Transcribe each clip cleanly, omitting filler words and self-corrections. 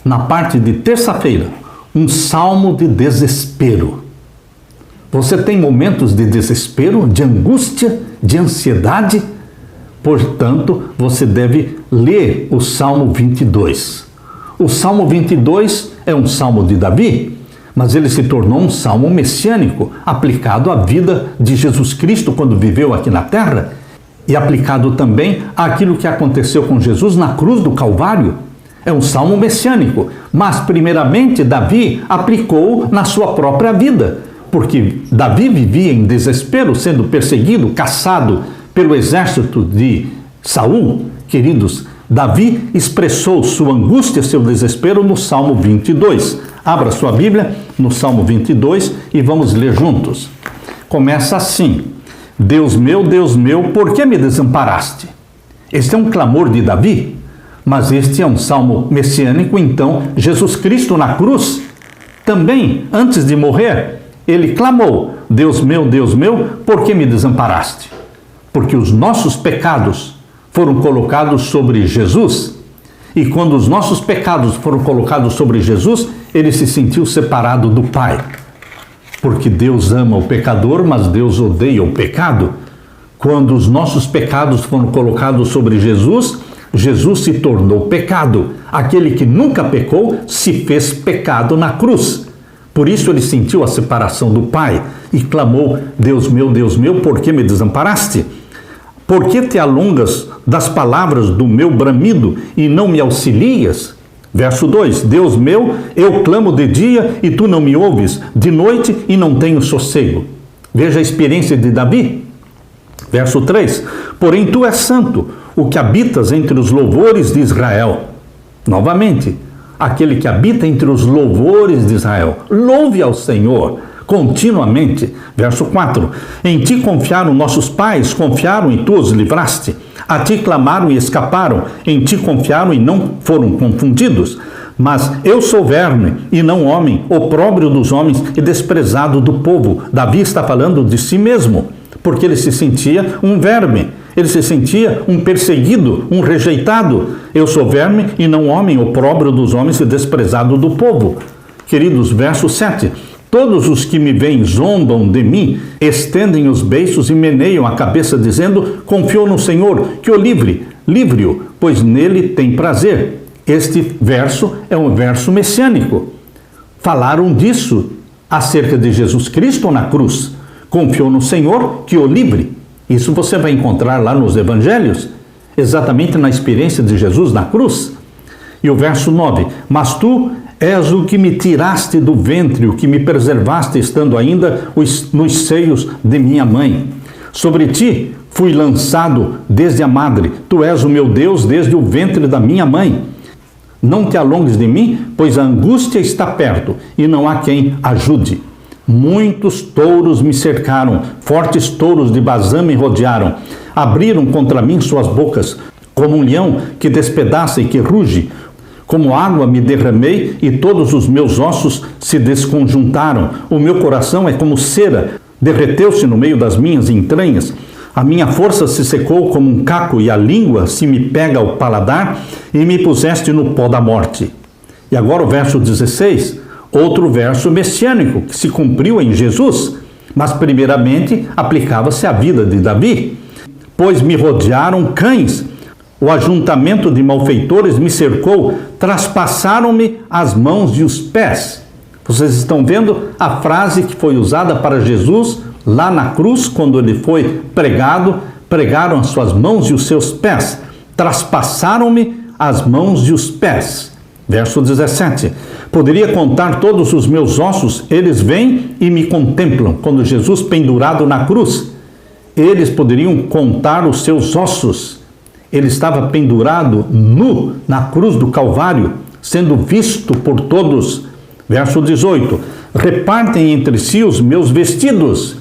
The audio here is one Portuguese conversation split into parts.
na parte de terça-feira, um salmo de desespero. Você tem momentos de desespero, de angústia, de ansiedade? Portanto, você deve ler o Salmo 22. O Salmo 22 é um salmo de Davi, mas ele se tornou um salmo messiânico, aplicado à vida de Jesus Cristo quando viveu aqui na terra e aplicado também àquilo que aconteceu com Jesus na cruz do Calvário. É um salmo messiânico, mas primeiramente Davi aplicou na sua própria vida, porque Davi vivia em desespero, sendo perseguido, caçado pelo exército de Saul. Queridos, Davi expressou sua angústia, seu desespero no Salmo 22. Abra sua Bíblia no Salmo 22 e vamos ler juntos. Começa assim: Deus meu, por que me desamparaste? Este é um clamor de Davi, mas este é um salmo messiânico. Então, Jesus Cristo na cruz, também antes de morrer, ele clamou: Deus meu, por que me desamparaste? Porque os nossos pecados foram colocados sobre Jesus, e quando os nossos pecados foram colocados sobre Jesus, ele se sentiu separado do Pai. Porque Deus ama o pecador, mas Deus odeia o pecado. Quando os nossos pecados foram colocados sobre Jesus, Jesus se tornou pecado. Aquele que nunca pecou se fez pecado na cruz. Por isso ele sentiu a separação do Pai e clamou: Deus meu, por que me desamparaste? Por que te alongas das palavras do meu bramido e não me auxilias? Verso 2: Deus meu, eu clamo de dia e tu não me ouves, de noite e não tenho sossego. Veja a experiência de Davi. Verso 3: Porém tu és santo, o que habitas entre os louvores de Israel. Novamente, aquele que habita entre os louvores de Israel. Louve ao Senhor continuamente. Verso 4: Em ti confiaram nossos pais, confiaram e tu os livraste. A ti clamaram e escaparam, em ti confiaram e não foram confundidos. Mas eu sou verme e não homem, opróbrio dos homens e desprezado do povo. Davi está falando de si mesmo, porque ele se sentia um verme, ele se sentia um perseguido, um rejeitado. Eu sou verme e não homem, opróbrio dos homens e desprezado do povo. Queridos, verso 7: Todos os que me veem zombam de mim, estendem os beiços e meneiam a cabeça, dizendo: Confio no Senhor, que o livre-o, pois nele tem prazer. Este verso é um verso messiânico. Falaram disso acerca de Jesus Cristo na cruz. Confiou no Senhor, que o livre. Isso você vai encontrar lá nos evangelhos, exatamente na experiência de Jesus na cruz. E o verso 9: Mas tu és o que me tiraste do ventre, o que me preservaste estando ainda nos seios de minha mãe. Sobre ti fui lançado desde a madre, tu és o meu Deus desde o ventre da minha mãe. Não te alongues de mim, pois a angústia está perto e não há quem ajude. Muitos touros me cercaram, fortes touros de Bazã me rodearam. Abriram contra mim suas bocas, como um leão que despedaça e que ruge. Como água me derramei e todos os meus ossos se desconjuntaram. O meu coração é como cera, derreteu-se no meio das minhas entranhas. A minha força se secou como um caco e a língua se me pega ao paladar e me puseste no pó da morte. E agora o verso 16, outro verso messiânico que se cumpriu em Jesus, mas primeiramente aplicava-se à vida de Davi. Pois me rodearam cães, o ajuntamento de malfeitores me cercou, traspassaram-me as mãos e os pés. Vocês estão vendo a frase que foi usada para Jesus lá na cruz, quando ele foi pregado, pregaram as suas mãos e os seus pés. Traspassaram-me as mãos e os pés. Verso 17. Poderia contar todos os meus ossos, eles vêm e me contemplam. Quando Jesus pendurado na cruz, eles poderiam contar os seus ossos. Ele estava pendurado nu na cruz do Calvário, sendo visto por todos. Verso 18. Repartem entre si os meus vestidos.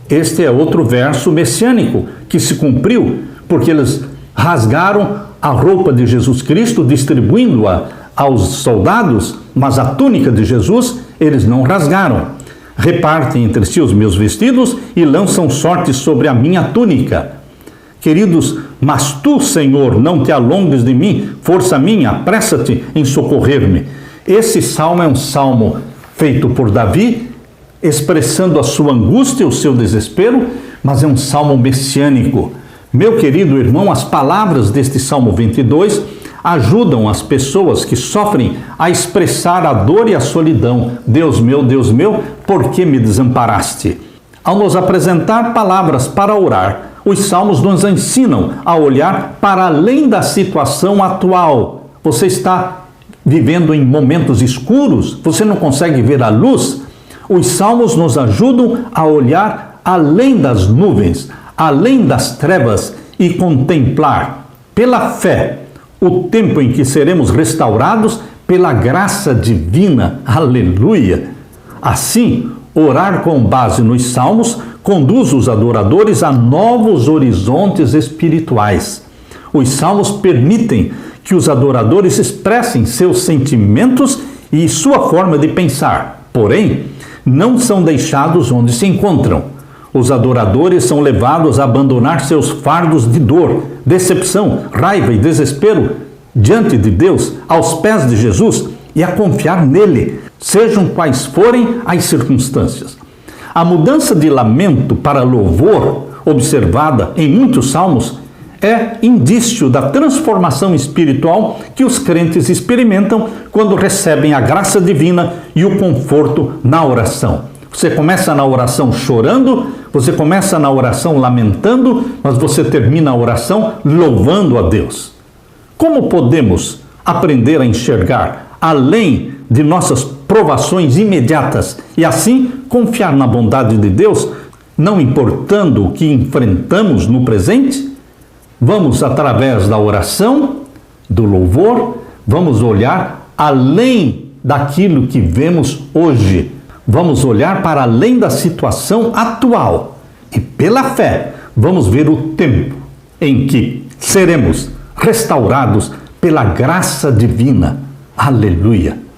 Este é outro verso messiânico que se cumpriu, porque eles rasgaram a roupa de Jesus Cristo, distribuindo-a aos soldados, mas a túnica de Jesus eles não rasgaram. Repartem entre si os meus vestidos e lançam sorte sobre a minha túnica. Queridos, mas tu, Senhor, não te alongues de mim, força minha, apressa-te em socorrer-me. Esse salmo é um salmo feito por Davi, expressando a sua angústia, o seu desespero, mas é um salmo messiânico. Meu querido irmão, as palavras deste Salmo 22 ajudam as pessoas que sofrem a expressar a dor e a solidão. Deus meu, por que me desamparaste? Ao nos apresentar palavras para orar, os salmos nos ensinam a olhar para além da situação atual. Você está vivendo em momentos escuros? Você não consegue ver a luz? Os salmos nos ajudam a olhar além das nuvens, além das trevas e contemplar, pela fé, o tempo em que seremos restaurados pela graça divina. Aleluia! Assim, orar com base nos salmos conduz os adoradores a novos horizontes espirituais. Os salmos permitem que os adoradores expressem seus sentimentos e sua forma de pensar, porém, não são deixados onde se encontram. Os adoradores são levados a abandonar seus fardos de dor, decepção, raiva e desespero diante de Deus, aos pés de Jesus, e a confiar nele, sejam quais forem as circunstâncias. A mudança de lamento para louvor, observada em muitos salmos, é indício da transformação espiritual que os crentes experimentam quando recebem a graça divina e o conforto na oração. Você começa na oração chorando, você começa na oração lamentando, mas você termina a oração louvando a Deus. Como podemos aprender a enxergar além de nossas provações imediatas e assim confiar na bondade de Deus, não importando o que enfrentamos no presente? Vamos, através da oração, do louvor, vamos olhar além daquilo que vemos hoje. Vamos olhar para além da situação atual e, pela fé, vamos ver o tempo em que seremos restaurados pela graça divina. Aleluia!